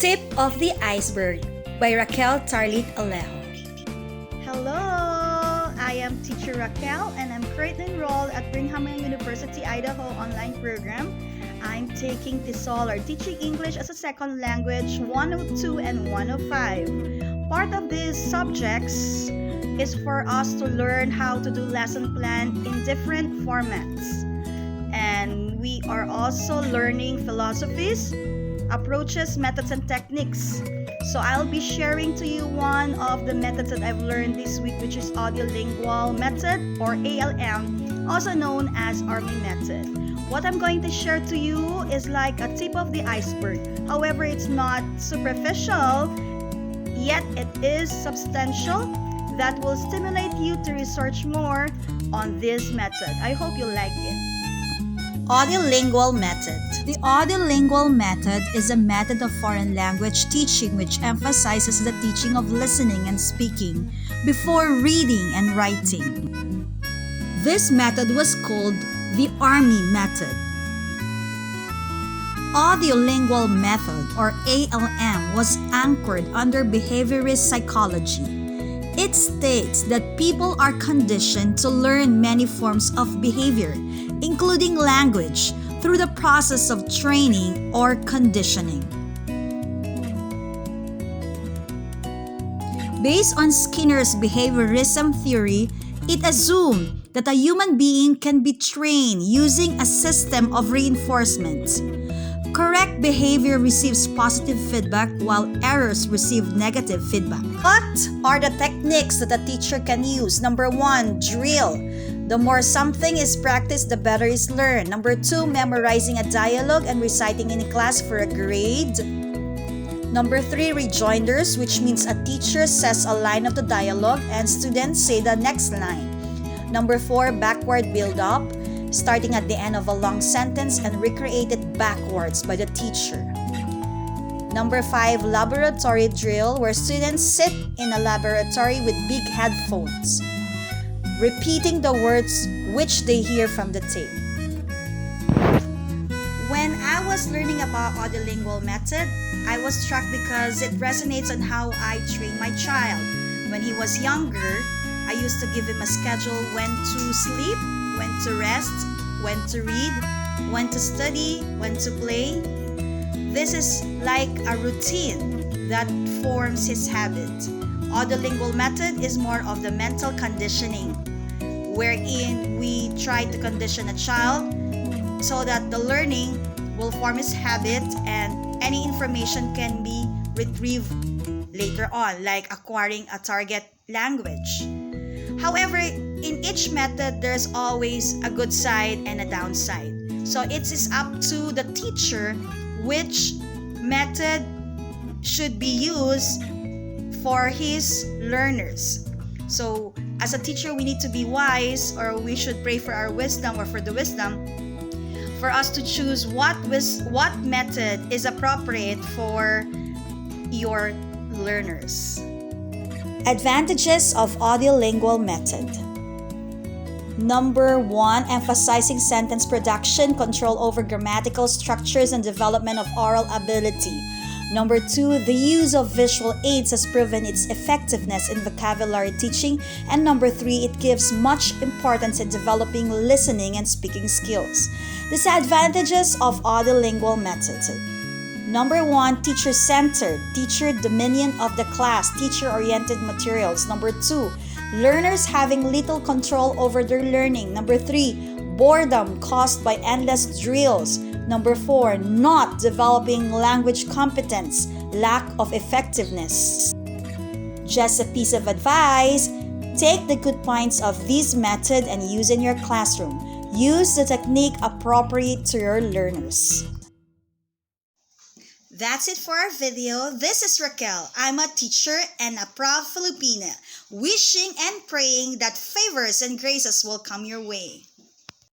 Tip of the Iceberg by Tarlit-Alejo. Hello, I am teacher Raquel and I'm currently enrolled at Brigham Young University, Idaho online program. I'm taking TESOL or Teaching English as a Second Language 102 and 105. Part of these subjects is for us to learn how to do lesson plan in different formats. And we are also learning philosophies, approaches, methods, and techniques. So I'll be sharing to you one of the methods that I've learned this week, which is Lingual method or ALM, also known as Army method. What I'm going to share to you is like a tip of the iceberg. However, it's not superficial, yet it is substantial that will stimulate you to research more on this method. I hope you like it. Lingual method. The audiolingual method is a method of foreign language teaching which emphasizes the teaching of listening and speaking before reading and writing. This method was called the Army method. Audiolingual method or ALM was anchored under behaviorist psychology. It states that people are conditioned to learn many forms of behavior, including language, through the process of training or conditioning. Based on Skinner's behaviorism theory, it assumed that a human being can be trained using a system of reinforcement. Correct behavior receives positive feedback while errors receive negative feedback. What are the techniques that a teacher can use? Number 1, drill. The more something is practiced, the better it's learned. Number 2, memorizing a dialogue and reciting in class for a grade. Number 3, rejoinders, which means a teacher says a line of the dialogue and students say the next line. Number 4, backward build-up, starting at the end of a long sentence and recreated backwards by the teacher. Number 5, laboratory drill, where students sit in a laboratory with big headphones, repeating the words which they hear from the tape. When I was learning about audiolingual method, I was struck because it resonates on how I train my child. When he was younger, I used to give him a schedule when to sleep, when to rest, when to read, when to study, when to play. This is like a routine that forms his habit. Audiolingual method is more of the mental conditioning, wherein we try to condition a child so that the learning will form his habit and any information can be retrieved later on, like acquiring a target language. However, in each method, there's always a good side and a downside. So it is up to the teacher which method should be used for his learners. So as a teacher, we need to be wise, or we should pray for our wisdom or for the wisdom for us to choose what method is appropriate for your learners. Advantages of audiolingual method. Number 1, emphasizing sentence production, control over grammatical structures, and development of oral ability. Number 2, the use of visual aids has proven its effectiveness in vocabulary teaching. And number 3, it gives much importance in developing listening and speaking skills. Disadvantages of audiolingual method. Number 1, teacher-centered, teacher dominion of the class, teacher-oriented materials. Number 2, learners having little control over their learning. Number 3, boredom caused by endless drills. Number 4, not developing language competence, lack of effectiveness. Just a piece of advice, take the good points of this method and use in your classroom. Use the technique appropriate to your learners. That's it for our video. This is Raquel. I'm a teacher and a proud Filipina, wishing and praying that favors and graces will come your way.